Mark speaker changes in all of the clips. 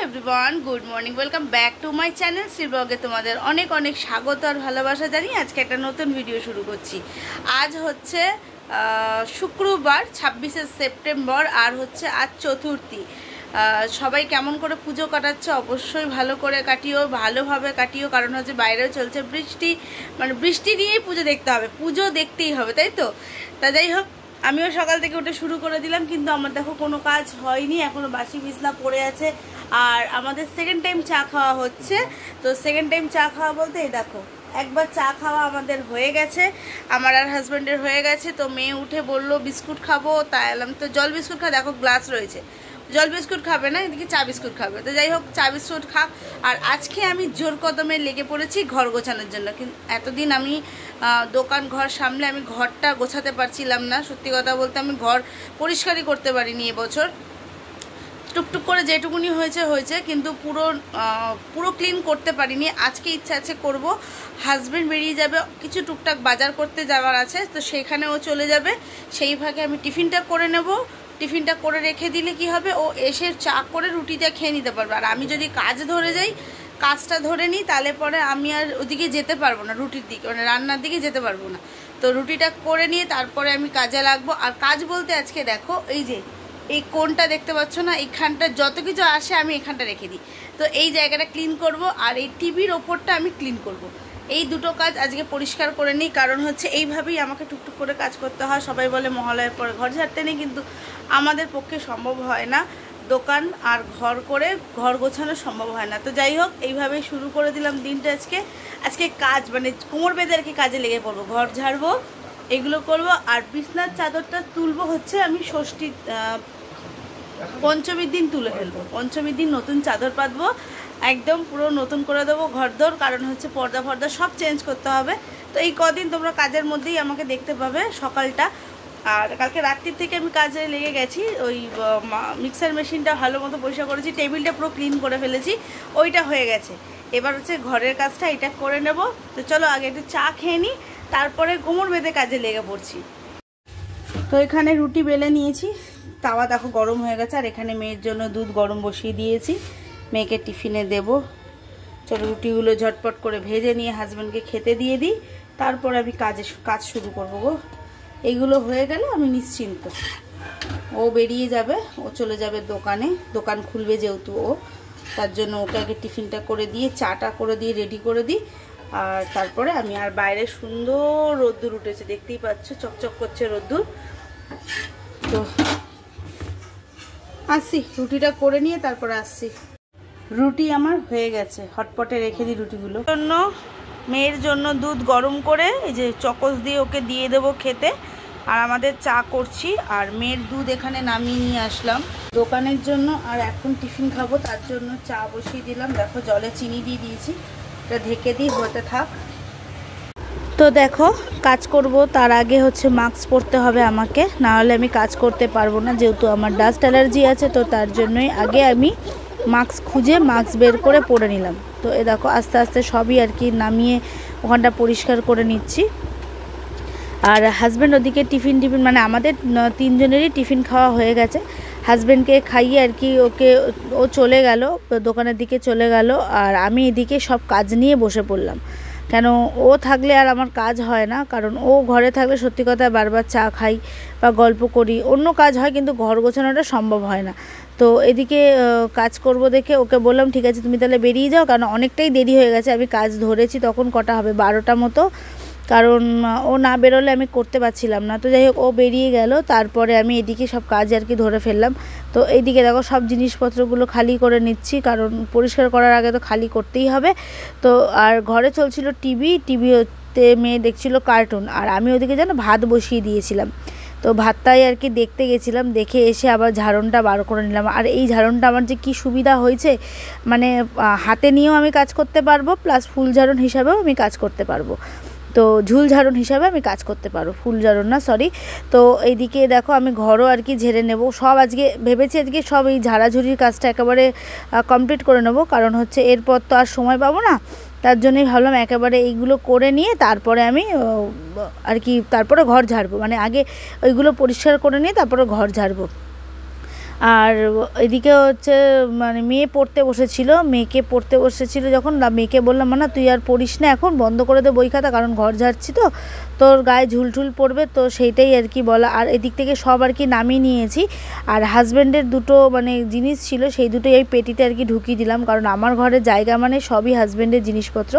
Speaker 1: Everyone, good morning, welcome back to my channel Shri ব্লগে তোমাদের অনেক অনেক স্বাগত আর ভালোবাসা জানিয়ে আজকে একটা নতুন ভিডিও শুরু করছি। আজ হচ্ছে শুক্রবার 26শে সেপ্টেম্বর আর হচ্ছে আজ চতুর্থী। সবাই কেমন করে পুজো কাটাচ্ছে অবশ্যই ভালো করে কাটিও, ভালোভাবে কাটিও, কারণ হচ্ছে বাইরেও চলছে বৃষ্টি, মানে বৃষ্টি নিয়েই পুজো দেখতে হবে, পুজো দেখতেই হবে, তাই তো। তা যাই হোক, আমিও সকাল থেকে উঠে শুরু করে দিলাম, কিন্তু আমার দেখো কোনো কাজ হয়নি, এখনও বাসি বিছনা পড়ে আছে। আর আমাদের সেকেন্ড টাইম চা খাওয়া হচ্ছে। তো সেকেন্ড টাইম চা খাওয়া বলতে এই দেখো, একবার চা খাওয়া আমাদের হয়ে গেছে, আমার আর হাজব্যান্ডের হয়ে গেছে। তো মেয়ে উঠে বললো বিস্কুট খাবো, তাই এলাম তো জল বিস্কুট খা, দেখো গ্লাস রয়েছে, জল বিস্কুট খাবে না, এদিকে চা বিস্কুট খাবে। তো যাই হোক, চা বিস্কুট খা। আর আজকে আমি জোর কদমে লেগে পড়েছি ঘর গোছানোর জন্য। কিন্তু এতদিন আমি দোকান ঘর সামলে আমি ঘরটা গোছাতে পারছিলাম না, সত্যি কথা বলতে আমি ঘর পরিষ্কারই করতে পারিনি এবছর। টুকটুক করে যেটুকুনি হয়েছে, কিন্তু পুরো ক্লিন করতে পারিনি। আজকে ইচ্ছা আছে করব। হাজব্যান্ড বেরিয়ে যাবে, কিছু টুকটাক বাজার করতে যাওয়ার আছে, তো সেইখানে ও চলে যাবে। সেই ভাগে আমি টিফিনটা করে নেব। টিফিনটা করে রেখে দিলে কি হবে, ও এসে চা করে রুটিটা খেয়ে নিতে পারবে। আর আমি যদি কাজ ধরে যাই, কাজটা ধরে নিই, তাহলে পরে আমি আর ওদিকে যেতে পারবো না, রুটির দিকে মানে রান্নার দিকে যেতে পারবো না। তো রুটিটা করে নিয়ে তারপরে আমি কাজে লাগবো। আর কাজ বলতে আজকে দেখো, এই যে এই কোণটা দেখতে পাচ্ছ না, এইখানটা যত কিছু আসে আমি এখানটা রেখে দিই। তো এই জায়গাটা ক্লিন করব, আর এই টিভির ওপরটা আমি ক্লিন করব। এই দুটো কাজ আজকে পরিষ্কার করে নিই, কারণ হচ্ছে এইভাবেই আমাকে টুকটুক করে কাজ করতে হয়। সবাই বলে মহালয়ের পরে ঘর ঝাড়তে নেই, কিন্তু আমাদের পক্ষে সম্ভব হয় না, দোকান আর ঘর করে ঘর গোছানো সম্ভব হয় না। তো যাই হোক, এইভাবেই শুরু করে দিলাম দিনটা। আজকে কাজ মানে কোমর বেঁধে আর কি কাজে লেগে পড়বো, ঘর ঝাড়বো, এগুলো করব। আর বিছনার চাদরটা তুলবো হচ্ছে আমি ষষ্ঠী পঞ্চমীর দিন তুলে ফেলবো। পঞ্চমীর দিন নতুন চাদর পাতবো, একদম পুরো নতুন করে দেবো ঘরদোর, কারণ হচ্ছে পর্দা ফর্দা সব চেঞ্জ করতে হবে। তো এই কদিন তোমরা কাজের মধ্যেই আমাকে দেখতে পাবে সকালটা। আর কালকে রাত্রির থেকে আমি কাজে লেগে গেছি, ওই মিক্সার মেশিনটা ভালো মতো পরিষ্কার করেছি, টেবিলটা পুরো ক্লিন করে ফেলেছি, ওইটা হয়ে গেছে। এবার হচ্ছে ঘরের কাজটা এটা করে নেব। তো চলো আগে একটু চা খেয়ে নিই, তারপরে কোমর বেঁধে কাজে লেগে পড়ছি। তো এখানে রুটি বেলে নিয়েছি, তাওয়া দেখো গরম হয়ে গেছে। আর এখানে মেয়ের জন্য দুধ গরম বসিয়ে দিয়েছি, মেয়েকে টিফিনে দেব। চলো রুটিগুলো ঝটপট করে ভেজে নিয়ে হাজব্যান্ডকে খেতে দিয়ে দিই, তারপর আমি কাজ শুরু করবো গো। এইগুলো হয়ে গেলে আমি নিশ্চিন্ত। ও বেরিয়ে যাবে, ও চলে যাবে দোকানে, দোকান খুলবে যেহেতু ও, তার জন্য ওকে আগে টিফিনটা করে দিয়ে চাটা করে দিয়ে রেডি করে দিই। আর তারপরে আমি, আর বাইরে সুন্দর রোদ্দুর উঠেছে, দেখতেই পাচ্ছ চকচক করছে রোদ্দুর। তো আসছি, রুটিটা করে নিয়ে তারপরে আসছি। রুটি আমার হয়ে গেছে, হটপটে রেখে দিই রুটিগুলো। জন্য মেয়ের জন্য দুধ গরম করে এই যে চকোস দিয়ে ওকে দিয়ে দেবো খেতে। আর আমাদের চা করছি, আর মেয়ের দুধ এখানে নামিয়ে নিয়ে আসলাম দোকানের জন্য। আর এখন টিফিন খাবো, তার জন্য চা বসিয়ে দিলাম। দেখো জলে চিনি দিয়ে দিয়েছি, এটা ঢেকে দিই, হতে থাক। তো দেখো কাজ করব, তার আগে হচ্ছে মাস্ক পরতে হবে আমাকে, না হলে আমি কাজ করতে পারবো না, যেহেতু আমার ডাস্ট অ্যালার্জি আছে। তো তার জন্যই আগে আমি মাস্ক খুঁজে মাস্ক বের করে পরে নিলাম। তো এ দেখো আস্তে আস্তে সবই আর কি নামিয়ে ওখানটা পরিষ্কার করে নিচ্ছি। আর হাজব্যান্ড ওদিকে টিফিন মানে আমাদের তিনজনেরই টিফিন খাওয়া হয়ে গেছে। হাজব্যান্ডকে খাইয়ে আর কি ও চলে গেল, দোকানের দিকে চলে গেল। আর আমি এদিকে সব কাজ নিয়ে বসে পড়লাম, কেন ও থাকলে আর আমার কাজ হয় না। কারণ ও ঘরে থাকলে সত্যি কথা বারবার চা খাই বা গল্প করি, অন্য কাজ হয়, কিন্তু ঘর গোছানোটা সম্ভব হয় না। তো এদিকে কাজ করব দেখে ওকে বললাম ঠিক আছে তুমি তাহলে বেরিয়ে যাও, কারণ অনেকটাই দেরি হয়ে গেছে। আমি কাজ ধরেছি তখন কটা হবে, 12টা মতো, কারণ ও না বেরোলে আমি করতে পারছিলাম না। তো যাই হোক ও বেরিয়ে গেল, তারপরে আমি এদিকে সব কাজ আর কি ধরে ফেললাম। তো এইদিকে দেখো সব জিনিসপত্রগুলো খালি করে নিচ্ছি, কারণ পরিষ্কার করার আগে তো খালি করতেই হবে। তো আর ঘরে চলছিল টিভিতে মেয়ে দেখছিল কার্টুন, আর আমি ওদিকে যেন ভাত বসিয়ে দিয়েছিলাম। তো ভাতটাই আর কি দেখতে গেছিলাম, দেখে এসে আবার ঝাড়নটা বার করে নিলাম। আর এই ঝাড়নটা আমার যে কি সুবিধা হয়েছে, মানে হাতে নিয়েও আমি কাজ করতে পারবো, প্লাস ফুল ঝাড়ন হিসাবেও আমি কাজ করতে পারবো। তো ঝুল ঝাড়ন হিসাবে আমি কাজ করতে পারবো, ফুল ঝাড়ন না সরি। তো এইদিকে দেখো আমি ঘরও আর কি ঝেড়ে নেব সব। আজকে ভেবেছি আজকে সব এই ঝাড়াঝুড়ির কাজটা একেবারে কমপ্লিট করে নেব, কারণ হচ্ছে এরপর তো আর সময় পাবো না। তার জন্যই ভাবলাম একেবারে এইগুলো করে নিয়ে তারপরে আমি আর কি তারপরে ঘর ঝাড়বো, মানে আগে ওইগুলো পরিষ্কার করে নিয়ে তারপরে ঘর ঝাড়বো। আর এদিকে হচ্ছে মানে মেয়ে পড়তে বসেছিল, মেয়েকে পড়তে বসেছিল যখন, মেয়েকে বললাম না তুই আর পড়িস না, এখন বন্ধ করে দে বই খাতা, কারণ ঘর ঝাড়ছি তো তোর গায়ে ঝুলঝুল পড়বে, তো সেইটাই আর কি বলা। আর এদিক থেকে সব আর কি নামিয়ে নিয়েছি। আর হাজব্যান্ডের দুটো মানে জিনিস ছিল, সেই দুটোই এই পেটিতে আর কি ঢুকিয়ে দিলাম, কারণ আমার ঘরে জায়গা মানে সবই হাজব্যান্ডের জিনিসপত্র।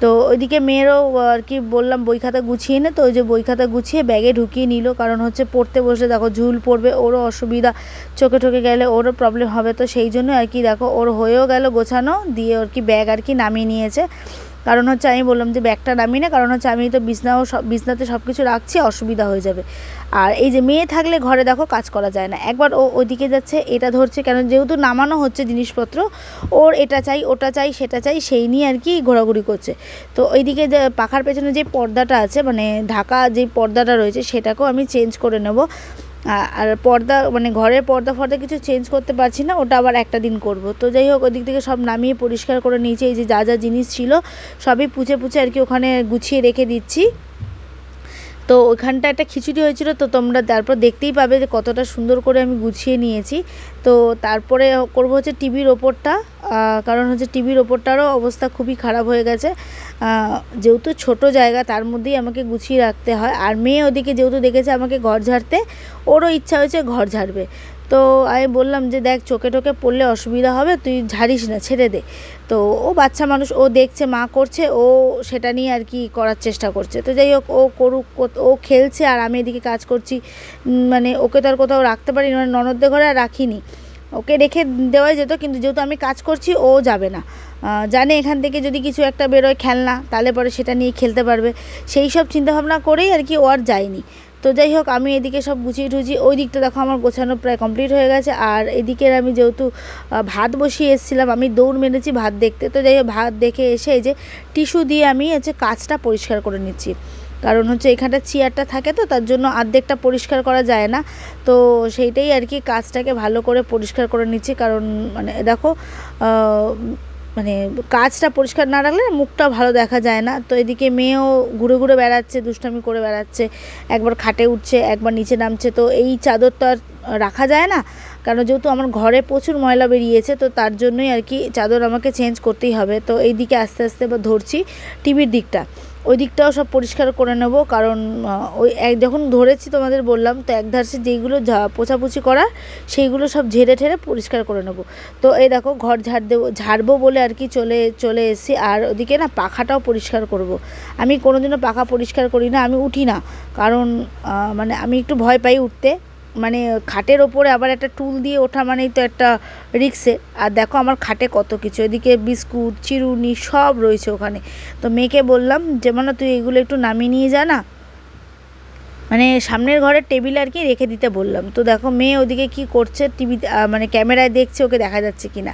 Speaker 1: তো ওইদিকে মেয়েরও আর কি বললাম বই খাতা গুছিয়ে নে, তো ওই যে বই খাতা গুছিয়ে ব্যাগে ঢুকিয়ে নিল, কারণ হচ্ছে পড়তে বসে দেখো ঝুল পড়বে, ওরও অসুবিধা, চোখে ঠোকে গেলে ওরও প্রবলেম হবে, তো সেই জন্য আর কি দেখো ওর হয়েও গেল গোছানো, দিয়ে আর কি ব্যাগ আর কি নামিয়ে নিয়েছে। কারণ হচ্ছে আমি বললাম যে ব্যাগটা নামিয়ে না, কারণ হচ্ছে আমি তো বিছনাতে সব কিছু রাখছি, অসুবিধা হয়ে যাবে। আর এই যে মেয়ে থাকলে ঘরে দেখো কাজ করা যায় না, একবার ও ওইদিকে যাচ্ছে এটা ধরছে, কেন যেহেতু নামানো হচ্ছে জিনিসপত্র, ওর এটা চাই ওটা চাই সেটা চাই, সেই নিয়ে আর কি ঘোরাঘুরি করছে। তো ওইদিকে যে পাখার পেছনে যে পর্দাটা আছে মানে ঢাকা যে পর্দাটা রয়েছে সেটাকেও আমি চেঞ্জ করে নেব। আর পর্দা মানে ঘরের পর্দা কিছু চেঞ্জ করতে পারছি না, ওটা আবার একটা দিন করব। তো যাই হোক ওদিক থেকে সব নামিয়ে পরিষ্কার করে নিয়েছি, এই যে যা যা জিনিস ছিল সবই পুছে আর কি ওখানে গুছিয়ে রেখে দিচ্ছি। তো ওইখানটা একটা খিচুড়ি হয়েছিল, তো তোমরা তারপর দেখতেই পাবে যে কতটা সুন্দর করে আমি গুছিয়ে নিয়েছি। তো তারপরে করব হচ্ছে টিভির ওপরটা, কারণ হচ্ছে টিভির ওপরটারও অবস্থা খুবই খারাপ হয়ে গেছে, যেহেতু ছোট জায়গা তার মধ্যেই আমাকে গুছিয়ে রাখতে হয়। আর মেয়ে ওদিকে যেহেতু দেখেছে আমাকে ঘর ঝাড়তে, ওরও ইচ্ছা হয়েছে ঘর ঝাড়বে। তো আমি বললাম যে দেখ চোখে টোকে পড়লে অসুবিধা হবে, তুই ঝাড়িস না, ছেড়ে দে। তো ও বাচ্চা মানুষ, ও দেখছে মা করছে, ও সেটা নিয়ে আর কি করার চেষ্টা করছে। তো যাই হোক ও করুক, ও খেলছে আর আমি এদিকে কাজ করছি, মানে ওকে তো আর কোথাও রাখতে পারি না, ননদদের ঘরে আর রাখিনি, ওকে রেখে দেওয়াই যেত, কিন্তু যেহেতু আমি কাজ করছি ও যাবে না, জানে এখান থেকে যদি কিছু একটা বেরোয় খেলনা তাহলে পরে সেটা নিয়ে খেলতে পারবে, সেই সব চিন্তাভাবনা করেই আর কি ও আর যায়নি। তো যাই হোক আমি এদিকে সব গুছিয়ে টুছিয়ে, ওই দিকটা দেখো আমার গোছানো প্রায় কমপ্লিট হয়ে গেছে। আর এদিকের আমি যেহেতু ভাত বসিয়ে এসেছিলাম, আমি দৌড় মেরেছি ভাত দেখতে, তো যাই হোক ভাত দেখে এসে এই যে টিস্যু দিয়ে আমি হচ্ছে কাঁচটা পরিষ্কার করে নিচ্ছি, কারণ হচ্ছে এখানটা চেয়ারটা থাকে তো তার জন্য অর্ধেকটা পরিষ্কার করা যায় না, তো সেইটাই আর কি কাজটাকে ভালো করে পরিষ্কার করে নিচ্ছি। কারণ মানে দেখো মানে কাজটা পরিষ্কার না রাখলে মুখটা ভালো দেখা যায় না। তো এদিকে মেয়েও ঘুরে ঘুরে বেড়াচ্ছে, দুষ্টামি করে বেড়াচ্ছে, একবার খাটে উঠছে একবার নিচে নামছে, তো এই চাদর তো আর রাখা যায় না, কারণ যেহেতু আমার ঘরে প্রচুর ময়লা বেরিয়েছে, তো তার জন্যই আর কি চাদর আমাকে চেঞ্জ করতেই হবে। তো এই দিকে আস্তে আস্তে এবার ধরছি টিভির দিকটা, ওই দিকটাও সব পরিষ্কার করে নেব, কারণ ওই যখন ধরেছি তোমাদের বললাম, তো একধারে যেইগুলো পোছাপুছি করা সেইগুলো সব ঝেড়ে ঠেড়ে পরিষ্কার করে নেব। তো এই দেখো ঘর ঝাড়বো বলে আর কি চলে এসেছি। আর ওদিকে না পাখাটাও পরিষ্কার করব। আমি কোনোদিনও পাখা পরিষ্কার করি না, আমি উঠি না, কারণ মানে আমি একটু ভয় পাই উঠতে, মানে খাটের ওপরে আবার একটা টুল দিয়ে ওঠা মানেই তো একটা রিক্সে। আর দেখো আমার খাটে কত কিছু, এদিকে বিস্কুট চিরুনি সব রয়েছে ওখানে। তো মেয়েকে বললাম যে মানে তুই এগুলো একটু নামিয়ে নিয়ে যা না, মানে সামনের ঘরের টেবিলে আর কি রেখে দিতে বললাম। তো দেখো মেয়ে ওদিকে কি করছে, টিভিতে মানে ক্যামেরায় দেখছে ওকে দেখা যাচ্ছে কি না।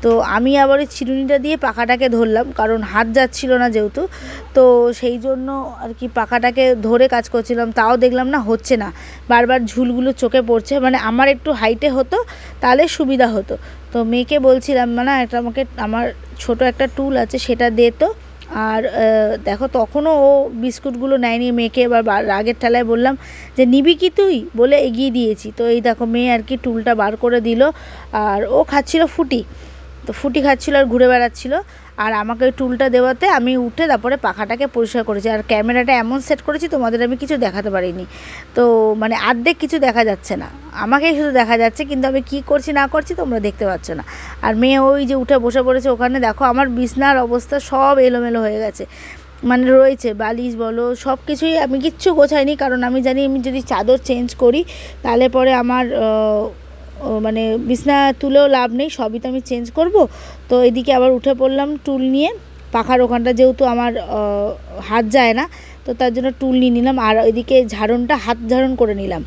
Speaker 1: তো আমি আবার ওই চিরুনিটা দিয়ে পাখাটাকে ধরলাম, কারণ হাত যাচ্ছিল না যেহেতু, তো সেই জন্য আর কি পাখাটাকে ধরে কাজ করছিলাম, তাও দেখলাম না হচ্ছে না, বারবার ঝুলগুলো চোখে পড়ছে, মানে আমার একটু হাইটে হতো তাহলে সুবিধা হতো। তো মেয়েকে বলছিলাম মানে একটা আমাকে আমার ছোট একটা টুল আছে সেটা দে তো। আর দেখো তখনও ও বিস্কুটগুলো নেয়নি, মেয়েকে এবার রাগের ঠেলায় বললাম যে নিবি কি তুই বলে এগিয়ে দিয়েছি। তো এই দেখো মেয়ে আর কি টুলটা বার করে দিল, আর ও খাচ্ছিল ফুটি, তো ফুটি খাচ্ছিল আর ঘুরে বেড়াচ্ছিল, আর আমাকে ওই টুলটা দেওয়াতে আমি উঠে তারপরে পাখাটাকে পরিষ্কার করেছি। আর ক্যামেরাটা এমন সেট করেছি তোমাদের আমি কিছু দেখাতে পারিনি, তো মানে অর্ধেক কিছু দেখা যাচ্ছে না, আমাকেই শুধু দেখা যাচ্ছে, কিন্তু আমি কি করছি না করছি তোমরা দেখতে পাচ্ছ না। আর মেয়ে ওই যে উঠে বসে পড়েছে ওখানে, দেখো আমার বিছনার অবস্থা সব এলোমেলো হয়ে গেছে, মানে রয়েছে বালিশ বলো সব কিছুই, আমি কিচ্ছু গোছাইনি, কারণ আমি জানি আমি যদি চাদর চেঞ্জ করি তাহলে পরে আমার মানে বিছনা তুলেও লাভ নেই, সবই তো আমি চেঞ্জ করব। তো এদিকে আবার উঠে পড়লাম টুল নিয়ে, পাখার ওখানটা যেহেতু আমার হাত যায় না, তো তার জন্য টুল নিয়ে নিলাম। আর ওইদিকে ঝাড়নটা হাত ঝাড়ন করে নিলাম,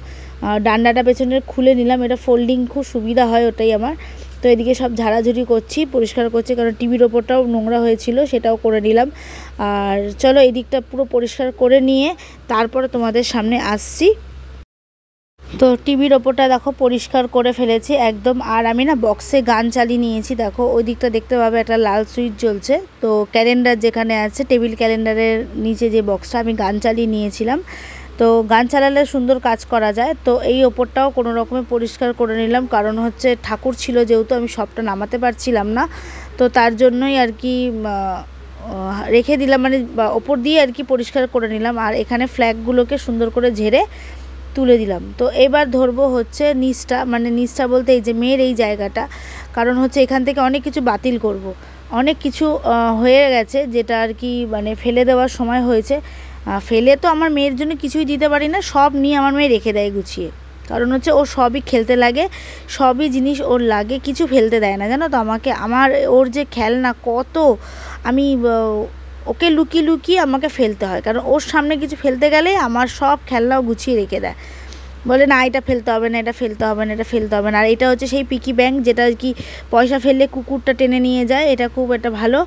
Speaker 1: ডান্ডাটা পেছনের খুলে নিলাম, এটা ফোল্ডিং খুব সুবিধা হয় ওটাই আমার। তো এদিকে সব ঝাড়াঝুড়ি করছি, পরিষ্কার করছি, কারণ টিভির ওপরটাও নোংরা হয়েছিল সেটাও করে নিলাম। আর চলো এই দিকটা পুরো পরিষ্কার করে নিয়ে তারপরে তোমাদের সামনে আসছি। তো টিভির ওপরটা দেখো পরিষ্কার করে ফেলেছি একদম। আর আমি না বক্সে গান চালিয়ে নিয়েছি, দেখো ওই দিকটা দেখতে পাবে একটা লাল সুইচ জ্বলছে, তো ক্যালেন্ডার যেখানে আছে টেবিল ক্যালেন্ডারের নিচে যে বক্সটা আমি গান চালিয়ে নিয়েছিলাম। তো গান চালালে সুন্দর কাজ করা যায়। তো এই ওপরটাও কোনো রকমে পরিষ্কার করে নিলাম, কারণ হচ্ছে ঠাকুর ছিল যেহেতু আমি সবটা নামাতে পারছিলাম না, তো তার জন্যই আর কি রেখে দিলাম, মানে ওপর দিয়ে আর কি পরিষ্কার করে নিলাম। আর এখানে ফ্ল্যাগগুলোকে সুন্দর করে ঝেড়ে তুলে দিলাম। তো এবার ধরবো হচ্ছে নিচটা, মানে নিচটা বলতে এই যে মেয়ের এই জায়গাটা, কারণ হচ্ছে এখান থেকে অনেক কিছু বাতিল করব। অনেক কিছু হয়ে গেছে যেটা আর কি মানে ফেলে দেওয়ার সময় হয়েছে। ফেলে তো আমার মেয়ের জন্য কিছুই দিতে পারি না, সব নিয়ে আমার মেয়ে রেখে দেয় গুছিয়ে, কারণ হচ্ছে ও সবই খেলতে লাগে, সবই জিনিস ওর লাগে, কিছু ফেলতে দেয় না, জানো তো আমাকে। ওর যে খেলনা কত, আমি ওকে লুকিয়ে লুকিয়ে আমাকে ফেলতে হয়, কারণ ওর সামনে কিছু ফেলতে গেলে আমার সব খেলনাও গুছিয়ে রেখে দেয়, বলে না এটা ফেলতে হবে না, এটা ফেলতে হবে না, এটা ফেলতে হবে না। আর এটা হচ্ছে সেই পিকি ব্যাংক যেটা আর কি পয়সা ফেললে কুকুরটা টেনে নিয়ে যায়, এটা খুব একটা ভালো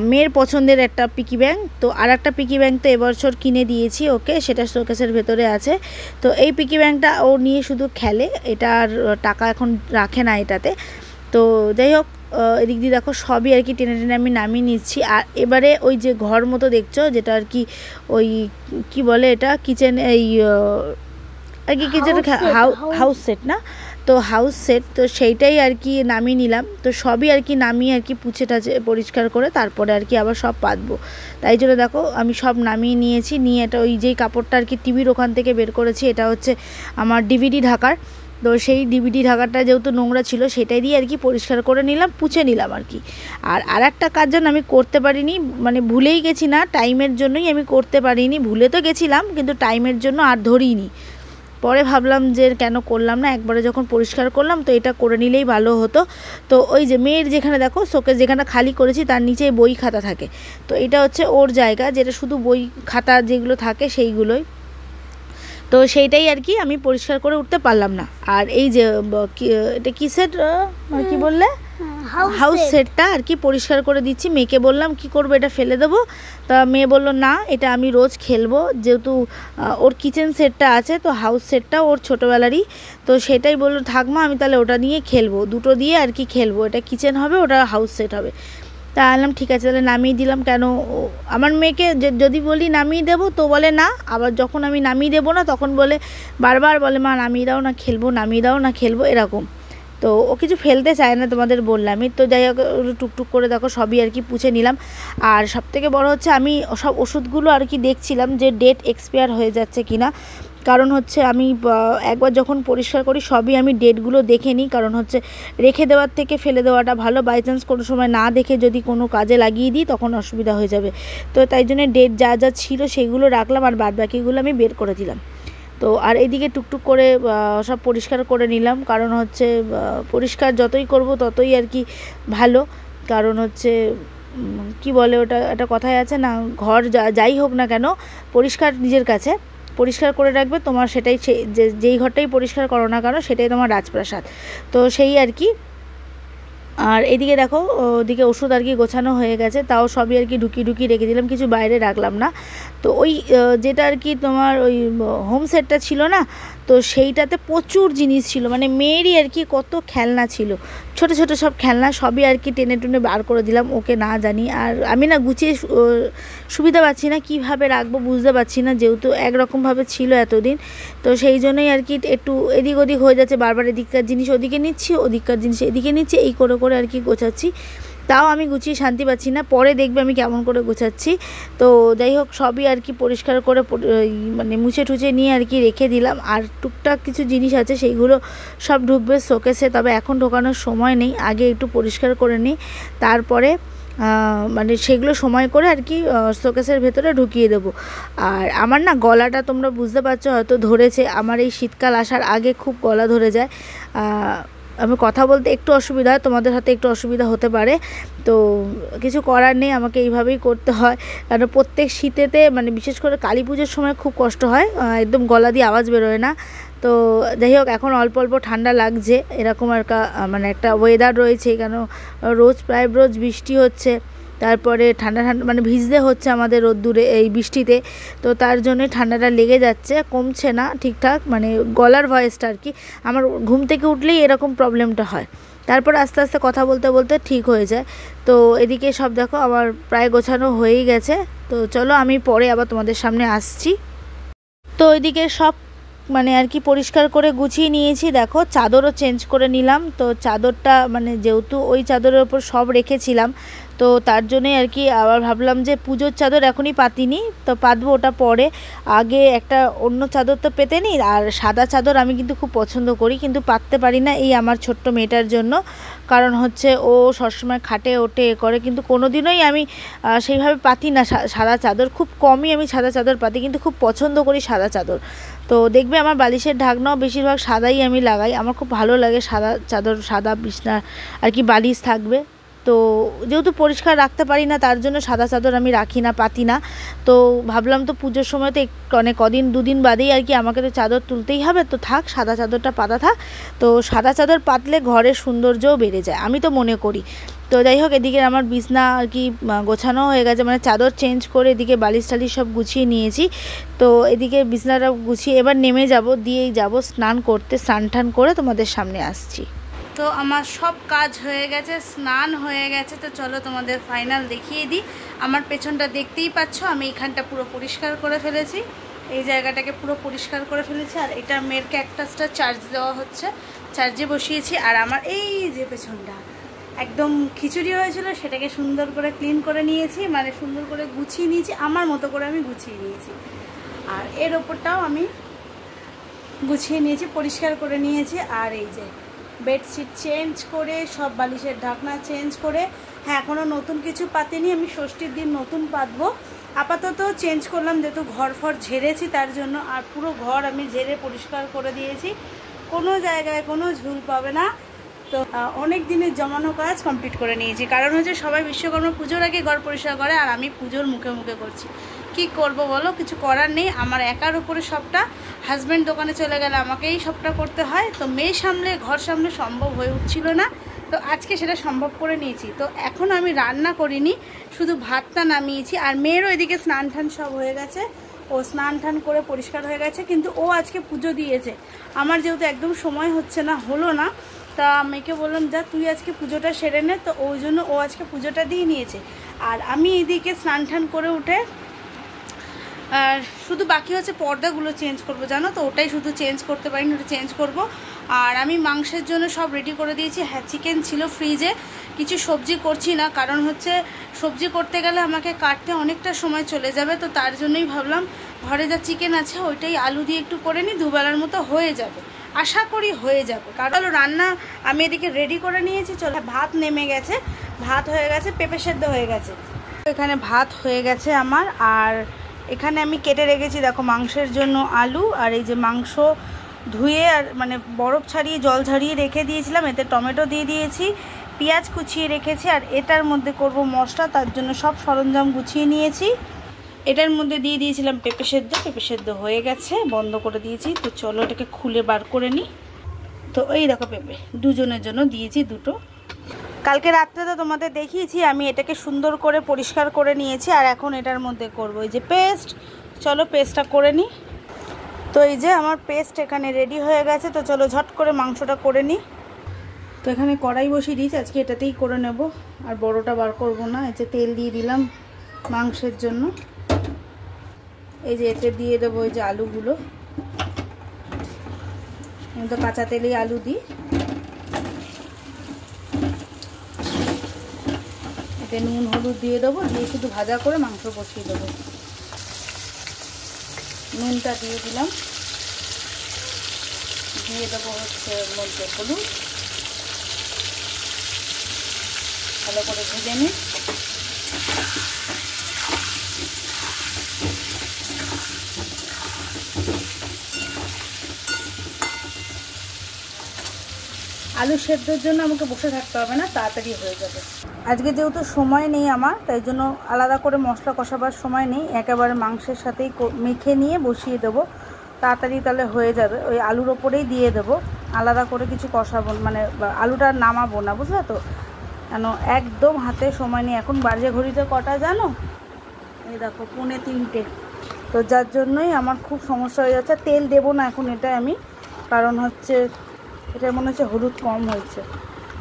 Speaker 1: মেয়ের পছন্দের একটা পিকি ব্যাংক। তো আর একটা পিকি ব্যাংক তো এবছর কিনে দিয়েছি ওকে, সেটা শোকেসের ভেতরে আছে। তো এই পিকি ব্যাংকটা ও নিয়ে শুধু খেলে, এটা আর টাকা এখন রাখে না এটাতে। তো যাই হোক, এদিক দিয়ে দেখো সবই আর কি টেনে টেনে আমি নামিয়ে নিচ্ছি। আর এবারে ওই যে ঘর মতো দেখছো যেটা আর কি ওই কি বলে এটা কিচেন, এই আর কি কিচেন হাউস সেট না, তো হাউস সেট, তো সেইটাই আর কি নামিয়ে নিলাম। তো সবই আর কি নামিয়ে আর কি পুছে টাছে পরিষ্কার করে তারপরে আর কি আবার সব পাতবো। তাই জন্য দেখো আমি সব নামিয়ে নিয়েছি, নিয়ে এটা ওই যেই কাপড়টা আর কি টিভির ওখান থেকে বের করেছি, এটা হচ্ছে আমার ডিভিডি ঢাকার। তো সেই ডিভিডি ঢাকাটা যেহেতু নোংরা ছিল সেটাই দিয়ে আর কি পরিষ্কার করে নিলাম, পুছে নিলাম আর কি। আর একটা কাজ যেন আমি করতে পারিনি, মানে ভুলেই গেছি, না টাইমের জন্যই আমি করতে পারিনি, ভুলে তো গেছিলাম কিন্তু টাইমের জন্য আর ধরিনি। পরে ভাবলাম যে কেন করলাম না, একবারে যখন পরিষ্কার করলাম তো এটা করে নিলেই ভালো হতো। তো ওই যে মেয়ের যেখানে দেখো শোকেস যেখানে খালি করেছি তার নিচে বই খাতা থাকে, তো এটা হচ্ছে ওর জায়গা, যেটা শুধু বই খাতা যেগুলো থাকে সেইগুলোই। তো সেইটাই আর কি আমি পরিষ্কার করে উঠতে পারলাম না। আর এই যে এটা কিসের কি বললে, হাউস সেটটা আর কি পরিষ্কার করে দিচ্ছি। মেয়েকে বললাম কি করবো, এটা ফেলে দেবো, তা মেয়ে বলল না এটা আমি রোজ খেলবো, যেহেতু ওর কিচেন সেটটা আছে, তো হাউস সেটটা ওর ছোটোবেলারই, তো সেটাই বললো থাকমা আমি তাহলে ওটা নিয়ে খেলবো, দুটো দিয়ে আর কি খেলবো, এটা কিচেন হবে ওটা হাউস সেট হবে। তা আনলাম ঠিক আছে তাহলে নামিয়ে দিলাম। কেন আমার মেয়েকে যদি বলি নামিয়ে দেবো তো বলে না, আবার যখন আমি নামিয়ে দেবো না তখন বলে বারবার বলে মা নামিয়ে দাও না খেলবো, নামিয়ে দাও না খেলবো, এরকম। তো ও কিছু ফেলতে চায় না, তোমাদের বললামই। তো যাই হোক টুকটুক করে দেখো সবই আর কি পুছে নিলাম। আর সবথেকে বড় হচ্ছে আমি সব ওষুধগুলো আর কি দেখছিলাম যে ডেট এক্সপায়ার হয়ে যাচ্ছে কিনা, কারণ হচ্ছে আমি একবার যখন পরিষ্কার করি সবই আমি ডেটগুলো দেখে নিই, কারণ হচ্ছে রেখে দেওয়ার থেকে ফেলে দেওয়াটা ভালো, বাই চান্স কোনো সময় না দেখে যদি কোনো কাজে লাগিয়ে দিই তখন অসুবিধা হয়ে যাবে। তো তাই জন্য ডেট যা যা ছিল সেগুলো রাখলাম আর বাদ বাকিগুলো আমি বের করে দিলাম। তো আর এইদিকে টুকটুক করে সব পরিষ্কার করে নিলাম, কারণ হচ্ছে পরিষ্কার যতই করব ততই আর কি ভালো, কারণ হচ্ছে কি বলে ওটা একটা কথাই আছে না, ঘর যাই হোক না কেন পরিষ্কার নিজের কাছে পরিষ্কার করে রাখবে তোমার, সেটাই যেই ঘরটাই পরিষ্কার করো না কেন সেটাই তোমার রাজপ্রাসাদ। তো সেই আর কি। আর এদিকে দেখো ওদিকে ওষুধ আর কি গোছানো হয়ে গেছে, তাও সবই আর কি ঢুকিয়ে রেখে দিলাম, কিছু বাইরে রাখলাম না। তো ওই যেটা আর কি তোমার ওই হোম সেটটা ছিল না, তো সেইটাতে প্রচুর জিনিস ছিল, মানে মেয়েরই আর কি কত খেলনা ছিল, ছোট ছোট সব খেলনা, সবই আর কি টেনে টুনে বার করে দিলাম ওকে না জানি। আর আমি না গুছিয়ে সুবিধা পাচ্ছি না, কীভাবে রাখবো বুঝতে পারছি না, যেহেতু একরকমভাবে ছিল এতদিন, তো সেই জন্যই আর কি একটু এদিক ওদিক হয়ে যাচ্ছে, বারবার এদিককার জিনিস ওদিকে নিচ্ছি, ওদিককার জিনিস এদিকে নিচ্ছি, এই করে করে আর কি গোছাচ্ছি, তাও আমি গুছিয়ে শান্তি পাচ্ছি না, পরে দেখবে আমি কেমন করে গোছাচ্ছি। তো যাই হোক সবই আর কি পরিষ্কার করে মানে মুছে টুছে নিয়ে আর কি রেখে দিলাম। আর টুকটাক কিছু জিনিস আছে সেইগুলো সব ঢুকবে শোকেসে, তবে এখন ঢোকানোর সময় নেই, আগে একটু পরিষ্কার করে নিই, তারপরে মানে সেগুলো সময় করে আর কি শোকেসের ভেতরে ঢুকিয়ে দেবো। আর আমার না গলাটা তোমরা বুঝতে পারছো হয়তো ধরেছে, আমার এই শীতকাল আসার আগে খুব গলা ধরে যায়, আমি কথা বলতে একটু অসুবিধা হয়, তোমাদের হাতে একটু অসুবিধা হতে পারে, তো কিছু করার নেই, আমাকে এইভাবেই করতে হয়, কারণ প্রত্যেক শীতেতে মানে বিশেষ করে কালী পুজোর সময় খুব কষ্ট হয়, একদম গলা দিয়ে আওয়াজ বেরোয় না। তো যাই হোক এখন অল্প অল্প ঠান্ডা লাগছে, এরকম মানে একটা ওয়েদার রয়েছে, কেন প্রায় রোজ বৃষ্টি হচ্ছে, তারপরে ঠান্ডা মানে ভিজতে হচ্ছে আমাদের রোদ্দুরে এই বৃষ্টিতে, তো তার জন্যই ঠান্ডাটা লেগে যাচ্ছে, কমছে না ঠিকঠাক, মানে গলার ভয়েসটা আর কি আমার ঘুম থেকে উঠলেই এরকম প্রবলেমটা হয়, তারপর আস্তে আস্তে কথা বলতে বলতে ঠিক হয়ে যায়। তো এদিকে সব দেখো আমার প্রায় গোছানো হয়েই গেছে, তো চলো আমি পরে আবার তোমাদের সামনে আসছি। তো ওইদিকে সব মানে আর কি পরিষ্কার করে গুছিয়ে নিয়েছি। দেখো চাদরও চেঞ্জ করে নিলাম। তো চাদরটা মানে যেহেতু ওই চাদরের ওপর সব রেখেছিলাম, তো তার জন্যই আর কি আবার ভাবলাম যে পুজোর চাদর এখনই পাতিনি, তো পাতবো ওটা পরে, আগে একটা অন্য চাদর তো পেতে নিই। আর সাদা চাদর আমি কিন্তু খুব পছন্দ করি, কিন্তু পাততে পারি না এই আমার ছোট্ট মেয়েটার জন্য। কারণ হচ্ছে ও সবসময় খাটে ওঠে এ করে, কিন্তু কোনো দিনই আমি সেইভাবে পাতি না সাদা চাদর, খুব কমই আমি সাদা চাদর পাতি, কিন্তু খুব পছন্দ করি সাদা চাদর। তো দেখবে আমার বালিশের ঢাকনাও বেশিরভাগ সাদাই আমি লাগাই, আমার খুব ভালো লাগে সাদা চাদর, সাদা বিছনা আর কি বালিশ থাকবে। তো যেহেতু পরিষ্কার রাখতে পারি না, তার জন্য সাদা চাদর আমি রাখি না, পাতি না। তো ভাবলাম তো পুজোর সময় তো অনেক কদিন দুদিন বাদেই আর কি আমাকে তো চাদর তুলতেই হবে, তো থাক সাদা চাদরটা পাতা থাক। তো সাদা চাদর পাতলে ঘরের সৌন্দর্যও বেড়ে যায় আমি তো মনে করি। তো যাই হোক, এদিকে আমার বিছনা আর কি গোছানো হয়ে গেছে, মানে চাদর চেঞ্জ করে এদিকে বালিশ টালিশ সব গুছিয়ে নিয়েছি। তো এদিকে বিছনাটা গুছিয়ে এবার নেমে যাব, দিয়েই যাব স্নান করতে, স্নান টান করে তোমাদের সামনে আসছি। তো আমার সব কাজ হয়ে গেছে, স্নান হয়ে গেছে। তো চলো তোমাদের ফাইনাল দেখিয়ে দিই। আমার পেছনটা দেখতেই পাচ্ছ, আমি এখানটা পুরো পরিষ্কার করে ফেলেছি, এই জায়গাটাকে পুরো পরিষ্কার করে ফেলেছি। আর এটা মেয়ের ক্যাকটাসটা চার্জ দেওয়া হচ্ছে, চার্জে বসিয়েছি। আর আমার এই যে পেছনটা একদম খিচুড়ি হয়েছিল, সেটাকে সুন্দর করে ক্লিন করে নিয়েছি, মানে সুন্দর করে গুছিয়ে নিয়েছি, আমার মতো করে আমি গুছিয়ে নিয়েছি। আর এর ওপরটাও আমি গুছিয়ে নিয়েছি, পরিষ্কার করে নিয়েছি। আর এই যে বেডশিট চেঞ্জ করে, সব বালিশের ঢাকনা চেঞ্জ করে, হ্যাঁ এখনও নতুন কিছু পাতিনি, আমি ষষ্ঠীর দিন নতুন পাতবো। আপাতত চেঞ্জ করলাম যেহেতু ঘর ফর ঝেড়েছি তার জন্য। আর পুরো ঘর আমি ঝেড়ে পরিষ্কার করে দিয়েছি, কোনো জায়গায় কোনো ঝুল পাবে না। তো অনেক দিনের জমানো কাজ কমপ্লিট করে নিয়েছি, কারণ হচ্ছে সবাই বিশ্বকর্মা পুজোর আগে ঘর পরিষ্কার করে, আর আমি পুজোর মুখে মুখে করছি। কি করব বলো, কিছু করার নেই, আমার একার উপরে সবটা। হাজব্যান্ড দোকানে চলে গেলে আমাকেই সবটা করতে হয়, তো মেয়ে সামলে ঘর সামলে সম্ভব হয়ে উঠছিল না, তো আজকে সেটা সম্ভব করে নিয়েছি। তো এখন আমি রান্না করিনি, শুধু ভাতটা নামিয়েছি। আর মেয়েরও এদিকে স্নান টান সব হয়ে গেছে, ও স্নান টান করে পরিষ্কার হয়ে গেছে, কিন্তু ও আজকে পুজো দিয়েছে। আমার যেহেতু একদম সময় হচ্ছে না, হলো না, তা মেয়েকে বললাম যা তুই আজকে পুজোটা সেরে নে, তো ওই জন্য ও আজকে পুজোটা দিয়ে নিয়েছে। আর আমি এদিকে স্নান টান করে উঠে আর শুধু বাকি হচ্ছে পর্দাগুলো চেঞ্জ করব, জানো তো, ওটাই শুধু চেঞ্জ করতে পারিনি, ওটা চেঞ্জ করব। আর আমি মাংসের জন্য সব রেডি করে দিয়েছি। হ্যাঁ চিকেন ছিল ফ্রিজে, কিছু সবজি করছি না, কারণ হচ্ছে সবজি করতে গেলে আমাকে কাটতে অনেকটা সময় চলে যাবে, তো তার জন্যই ভাবলাম ঘরে যা চিকেন আছে ওইটাই আলু দিয়ে একটু করে নিই, দুবেলার মতো হয়ে যাবে, আশা করি হয়ে যাবে। কারণ রান্না আমি এদিকে রেডি করে নিয়েছি। চলো, ভাত নেমে গেছে, ভাত হয়ে গেছে, পেঁপে সেদ্ধ হয়ে গেছে, এখানে ভাত হয়ে গেছে আমার। আর এখানে আমি কেটে রেখেছি দেখো মাংসের জন্য আলু, আর এই যে মাংস ধুয়ে আর মানে বরফ ছাড়িয়ে জল ঝরিয়ে রেখে দিয়েছিলাম, এতে টমেটো দিয়ে দিয়েছি, পেঁয়াজ কুচিয়ে রেখেছি। আর এটার মধ্যে করব মশলা, তার জন্য সব সরঞ্জাম গুছিয়ে নিয়েছি। এটার মধ্যে দিয়ে দিয়েছিলাম পেঁপে সেদ্ধ, পেঁপে সেদ্ধ হয়ে গেছে, বন্ধ করে দিয়েছি। তো চলো এটাকে খুলে বার করে নিই। তো এই দেখো পেঁপে দুজনের জন্য দিয়েছি দুটো। কালকে রাত্রে তো তোমাদের দেখিয়েছি, আমি এটাকে সুন্দর করে পরিষ্কার করে নিয়েছি। আর এখন এটার মধ্যে করব এই যে পেস্ট, চলো পেস্টটা করে নিই। তো এই যে আমার পেস্ট এখানে রেডি হয়ে গেছে, তো চলো ঝট করে মাংসটা করে নিই। তো এখানে কড়াই বসিয়ে দিয়েছি, আজকে এটাতেই করে নেব, আর বড়টা বার করব না। এই যে তেল দিয়ে দিলাম মাংসের জন্য, এই যে এতে দিয়ে দেবো এই যে আলুগুলো, আমি তো কাঁচা তেলেই আলু দিই। এতে নুন হলুদ দিয়ে দেবো, দিয়ে শুধু ভাজা করে মাংস বসিয়ে দেবো। নুনটা দিয়ে দিলাম, দিয়ে দেবো হচ্ছে এর মধ্যে হলুদ, ভালো করে ভেজে নিই। আলু সেদ্ধর জন্য আমাকে বসে থাকতে হবে না, তাড়াতাড়ি হয়ে যাবে। আজকে যেহেতু সময় নেই আমার, তাই জন্য আলাদা করে মশলা কষাবার সময় নেই, একেবারে মাংসের সাথেই মেখে নিয়ে বসিয়ে দেবো, তাড়াতাড়ি তাহলে হয়ে যাবে। ওই আলুর ওপরেই দিয়ে দেবো, আলাদা করে কিছু কষাবো মানে আলুটা নামাবো না, বুঝলে তো, কেন একদম হাতে সময় নেই। এখন বাজে ঘড়িতে কটা জানো, এই দেখো 2:45, তো যার জন্যই আমার খুব সমস্যা হয়ে যাচ্ছে। তেল দেবো না এখন এটা আমি, কারণ হচ্ছে এটা মনে হচ্ছে হলুদ কম হয়েছে,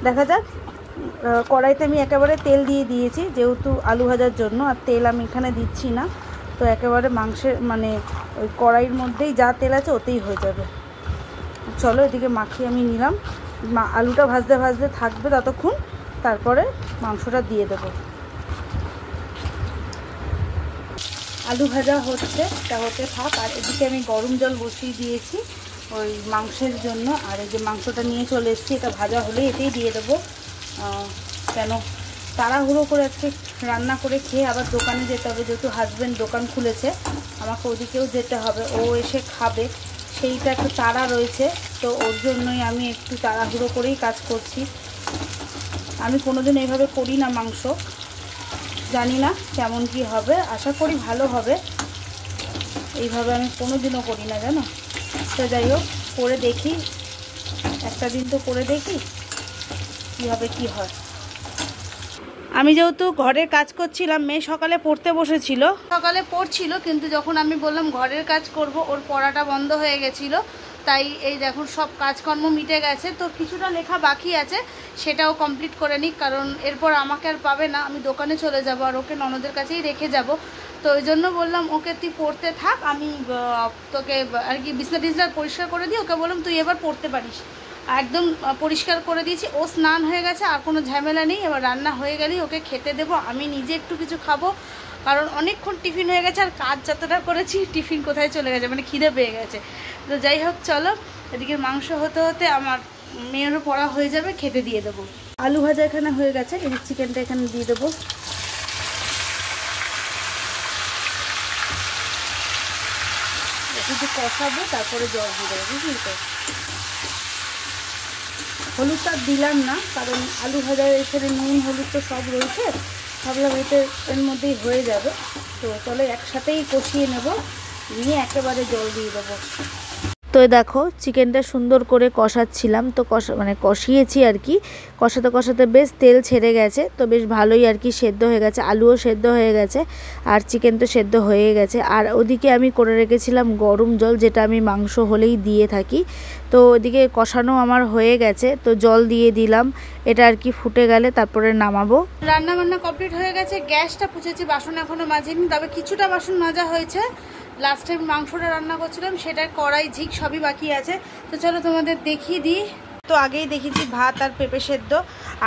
Speaker 1: দেখা যাক। কড়াইতে আমি একেবারে তেল দিয়ে দিয়েছি যেহেতু আলু ভাজার জন্য, আর তেল আমি এখানে দিচ্ছি না, তো একেবারে মাংসের মানে ওই কড়াইয়ের মধ্যেই যা তেল আছে ওতেই হয়ে যাবে। চলো এদিকে মাখিয়ে আমি নিলাম, আলুটা ভাজতে ভাজতে থাকবে ততক্ষণ, তারপরে মাংসটা দিয়ে দেবো। আলু ভাজা হচ্ছে, তা হতে থাক। আর এদিকে আমি গরম জল বসিয়ে দিয়েছি ওই মাংসের জন্য। আর এই যে মাংসটা নিয়ে চলে এসেছি, এটা ভাজা হলে এতেই দিয়ে দেবো। কেন তাড়াহুড়ো করে আজকে রান্না করে খেয়ে আবার দোকানে যেতে হবে, যেহেতু হাজব্যান্ড দোকান খুলেছে, আমাকে ওদিকেও যেতে হবে, ও এসে খাবে, সেইটা একটু তাড়া রয়েছে। তো ওর জন্যই আমি একটু তাড়াহুড়ো করেই কাজ করছি। আমি কোনোদিন এইভাবে করি না মাংস, জানি না কেমন কি হবে, আশা করি ভালো হবে। এইভাবে আমি কোনোদিনও করি না জানো। তো যাই হোক, করে দেখি, একটা দিন তো করে দেখি কীভাবে কি হয়। আমি যেহেতু ঘরের কাজ করছিলাম, মেয়ে সকালে পড়তে বসেছিল, সকালে পড়ছিল, কিন্তু যখন আমি বললাম ঘরের কাজ করব, ওর পড়াটা বন্ধ হয়ে গেছিলো। তাই এই দেখুন সব কাজকর্ম মিটে গেছে। তো কিছুটা লেখা বাকি আছে, সেটাও কমপ্লিট করে নিই, কারণ এরপর আমাকে আর পাবে না, আমি দোকানে চলে যাব, আর ওকে ননদের কাছেই রেখে যাব। তো ওই জন্য বললাম ওকে তুই পড়তে থাক, আমি তোকে আর কি বিছনা টিছনা পরিষ্কার করে দিই। ওকে বললাম তুই এবার পড়তে পারিস। একদম পরিষ্কার করে দিয়েছি, ও স্নান হয়ে গেছে, আর কোনো ঝামেলা নেই। এবার রান্না হয়ে গেলেই ওকে খেতে দেবো, আমি নিজে একটু কিছু খাবো, কারণ অনেকক্ষণ টিফিন হয়ে গেছে, আর কাজ যতটা করেছি টিফিন কোথায় চলে গেছে, মানে খিদে পেয়ে গেছে। তো যাই হোক চলো, এদিকে মাংস হতে হতে আমার মেয়েরও পড়া হয়ে যাবে, খেতে দিয়ে দেবো। আলু ভাজা এখানে হয়ে গেছে, এই চিকেনটা এখানে দিয়ে দেবো। একটু কষাবো, তারপরে জল দিয়ে দেবো, বুঝলি তো। হলুদটা দিলাম না, কারণ আলু ভাজার এখানে নুন হলুদ তো সব রয়েছে, ভাবলাম এর মধ্যেই হয়ে যাবে। তো চলো একসাথেই কষিয়ে নেব, নিয়ে একেবারে জল দিয়ে দেবো। তো দেখো চিকেনটা সুন্দর করে কষাচ্ছিলাম, তো কষিয়েছি আর কি, কষাতে কষাতে বেশ তেল ছেড়ে গেছে, তো বেশ ভালোই আর কি সেদ্ধ হয়ে গেছে, আলুও সেদ্ধ হয়ে গেছে, আর চিকেন তো সেদ্ধ হয়ে গেছে। আর ওদিকে আমি করে রেখেছিলাম গরম জল, যেটা আমি মাংস হলেই দিয়ে থাকি। তো ওদিকে কষানো আমার হয়ে গেছে, তো জল দিয়ে দিলাম, এটা আর কি ফুটে গেলে তারপরে নামাবো। রান্না বান্না কমপ্লিট হয়ে গেছে, গ্যাসটা পুছেছি, বাসন এখনো মাজিনি, তবে কিছুটা বাসন মাজা হয়েছে। লাস্ট টাইম মাংসটা রান্না করছিলাম, সেটা কড়াই ঝিক সবই বাকি আছে। তো চলো তোমাদের দেখিয়ে দিই। তো আগেই দেখেছি ভাত আর পেঁপে সেদ্ধ,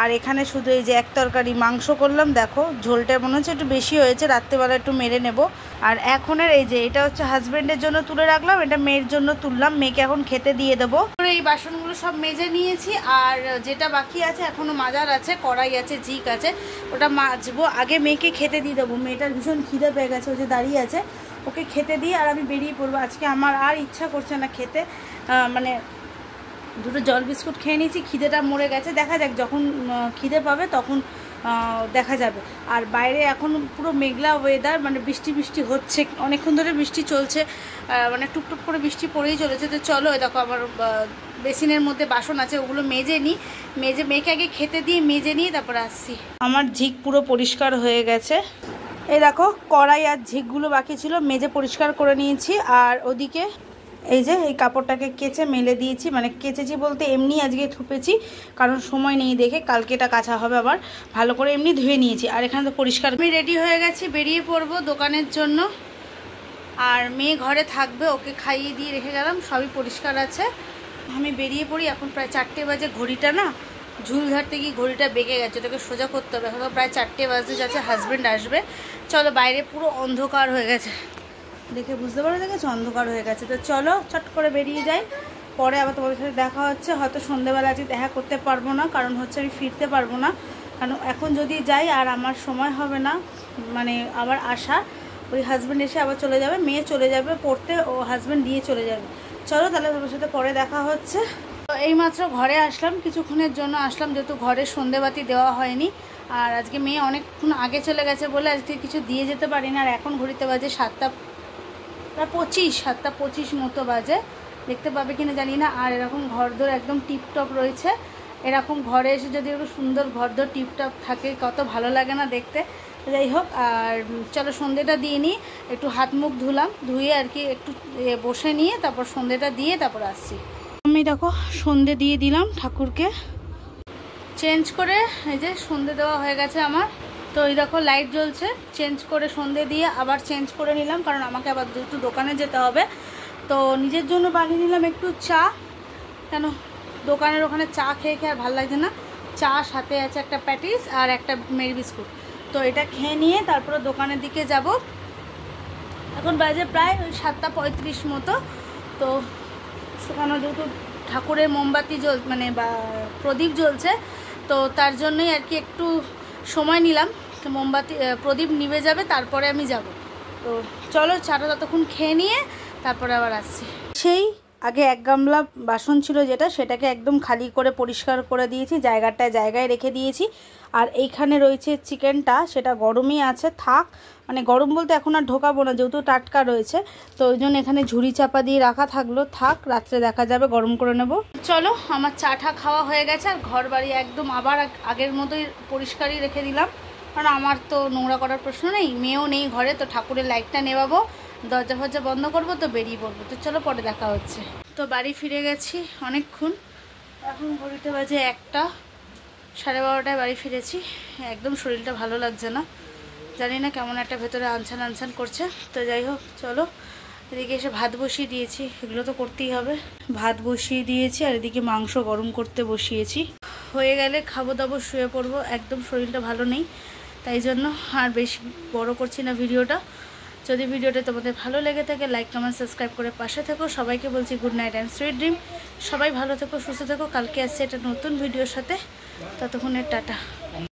Speaker 1: আর এখানে শুধু এই যে এক তরকারি মাংস করলাম। দেখো ঝোলটা মনে হচ্ছে একটু বেশি হয়েছে, রাত্রেবেলা একটু মেরে নেব। আর এখনের এই যে এটা হচ্ছে হাজব্যান্ডের জন্য তুলে রাখলাম, এটা মেয়ের জন্য তুললাম, মেয়েকে এখন খেতে দিয়ে দেবো। এই বাসনগুলো সব মেজে নিয়েছি, আর যেটা বাকি আছে এখনো মাজার আছে, কড়াই আছে, ঝিক আছে, ওটা মাজবো। আগে মেয়েকে খেতে দিয়ে দেবো, মেয়েটার ভীষণ খিদে পেয়ে গেছে, ও যে দাঁড়িয়ে আছে, ওকে খেতে দিয়ে আর আমি বেরিয়ে পড়বো। আজকে আমার আর ইচ্ছা করছে না খেতে, মানে দুটো জল বিস্কুট খেয়ে নিয়েছি, খিদেটা মরে গেছে। দেখা যাক যখন খিদে পাবে তখন দেখা যাবে। আর বাইরে এখন পুরো মেঘলা ওয়েদার, মানে বৃষ্টি বৃষ্টি হচ্ছে, অনেকক্ষণ ধরে বৃষ্টি চলছে, মানে টুকটুক করে বৃষ্টি পড়েই চলেছে। তো চলো দেখো আমার বেসিনের মধ্যে বাসন আছে, ওগুলো মেজে নিই, মেজে মেয়েকে আগে খেতে দিয়ে মেজে নিয়ে তারপর আসছি। আমার ঝিক পুরো পরিষ্কার হয়ে গেছে, এই দেখো কড়াই আর ঝিকগুলো বাকি ছিল, মেজে পরিষ্কার করে নিয়েছি। আর ওদিকে এই যে এই কাপড়টাকে কেচে মেলে দিয়েছি, মানে কেচেছি বলতে এমনি আজকে থুপেছি, কারণ সময় নেই দেখে, কালকে এটা কাচা হবে আবার, ভালো করে এমনি ধুয়ে নিয়েছি। আর এখানে তো পরিষ্কার, আমি রেডি হয়ে গেছি, বেরিয়ে পড়বো দোকানের জন্য। আর মেয়ে ঘরে থাকবে, ওকে খাইয়ে দিয়ে রেখে গেলাম, সবই পরিষ্কার আছে। আমি বেরিয়ে পড়ি, এখন প্রায় 4টে বাজে, ঘড়িটা না ঝুল ঝাড়তে গিয়ে ঘড়িটা বেঁকে গেছে, ওটাকে সোজা করতে হবে। এখন প্রায় 4টে বাজতে যাচ্ছে, হাজব্যান্ড আসবে। চলো, বাইরে পুরো অন্ধকার হয়ে গেছে, দেখে বুঝতে পারো, দেখেছো অন্ধকার হয়ে গেছে। তো চলো চট করে বেরিয়ে যাই, পরে আবার তোমাদের সাথে দেখা হচ্ছে। হয়তো সন্ধ্যেবেলা আজকে দেখা করতে পারবো না, কারণ হচ্ছে আমি ফিরতে পারবো না, কারণ এখন যদি যাই আর আমার সময় হবে না, মানে আবার আসা, ওই হাজব্যান্ড এসে আবার চলে যাবে, মেয়ে চলে যাবে পড়তে, ও হাজব্যান্ড দিয়ে চলে যাবে। চলো তাহলে তোমার সাথে পরে দেখা হচ্ছে। তো এইমাত্র ঘরে আসলাম, কিছুক্ষণের জন্য আসলাম, যেহেতু ঘরে সন্ধেবাতি দেওয়া হয়নি, আর আজকে মেয়ে অনেকক্ষণ আগে চলে গেছে বলে আজকে কিছু দিয়ে যেতে পারি না। আর এখন ঘড়িতে বাজে 7:25 মতো বাজে, দেখতে পাবে কিনা জানি না। আর এরকম ঘরদোর একদম টিপটপ রয়েছে, এরকম ঘরে এসে যদি একটু সুন্দর ঘরদোর টিপটপ থাকে কত ভালো লাগে না দেখতে। যাই হোক, আর চলো সন্ধ্যেটা দিয়ে নিই, একটু হাত মুখ ধুলাম, ধুয়ে আর কি একটু বসে নিয়ে তারপর সন্ধ্যেটা দিয়ে তারপর আসছি। আমি দেখো সন্ধ্যে দিয়ে দিলাম, ঠাকুরকে চেঞ্জ করে এই যে সন্ধ্যে দেওয়া হয়ে গেছে আমার। তো এই দেখো লাইট জ্বলছে, চেঞ্জ করে সন্ধে দিয়ে আবার চেঞ্জ করে নিলাম, কারণ আমাকে আবার যেহেতু দোকানে যেতে হবে। তো নিজের জন্য বানিয়ে নিলাম একটু চা, কেন দোকানের ওখানে চা খেয়ে খেয়ে আর ভালো লাগছে না। চা সাথে আছে একটা প্যাটিস আর একটা মেরি বিস্কুট। তো এটা খেয়ে নিয়ে তারপরে দোকানের দিকে যাব। এখন বাজে প্রায় 7:35 মতো। তো সেখানে যেহেতু ঠাকুরের মোমবাতি মানে বা প্রদীপ জ্বলছে, তো তার জন্যই আর কি একটু সময় নিলাম। মোমবাতি প্রদীপ নিভে যাবে তারপরে আমি যাব। তো চলো চাটা ততক্ষণ খেয়ে নিয়ে তারপরে আবার আসছি। সেই আগে 1 গামলা বাসন ছিল যেটা, সেটাকে একদম খালি করে পরিষ্কার করে দিয়েছি, জায়গায় রেখে দিয়েছি। আর এইখানে রয়েছে চিকেনটা, সেটা গরমই আছে, থাক, মানে গরম বলতে এখন আর ঢোকাবো না যেহেতু টাটকা রয়েছে। তো ওই জন্য এখানে ঝুড়ি চাপা দিয়ে রাখা থাকলো, থাক, রাত্রে দেখা যাবে, গরম করে নেব। চলো আমার চাটা খাওয়া হয়ে গেছে, আর ঘর বাড়ি একদম আবার আগের মতোই পরিষ্কারই রেখে দিলাম, কারণ আমার তো নোংরা করার প্রশ্ন নেই, মেয়েও নেই ঘরে। তো ঠাকুরের লাইটটা নেবাবো, দরজা ফরজা বন্ধ করবো, তো বেরিয়ে পড়বো। তো চলো পরে দেখা হচ্ছে। তো বাড়ি ফিরে গেছি অনেকক্ষণ, এখন ঘড়িতে বাজে 1টা, 12:30টায় বাড়ি ফিরেছি। একদম শরীরটা ভালো লাগছে না, জানি না কেমন একটা ভেতরে আনছান করছে। তো যাই হোক চলো, এদিকে এসে ভাত বসিয়ে দিয়েছি, এগুলো তো করতেই হবে। ভাত বসিয়ে দিয়েছি আর এদিকে মাংস গরম করতে বসিয়েছি। হয়ে গেলে খাবো দাবো, শুয়ে পড়বো, একদম শরীরটা ভালো নেই, তাই জন্য আর বেশি বড় করছি না ভিডিওটা। যদি ভিডিওটা তোমাদের ভালো লেগে থাকে লাইক কমেন্ট সাবস্ক্রাইব করে পাশে থেকো। সবাইকে বলছি good night and sweet dream. সবাই ভালো থেকো, সুস্থ থেকো। কালকে আসছে একটা নতুন ভিডিওর সাথে, ততক্ষণের টাটা।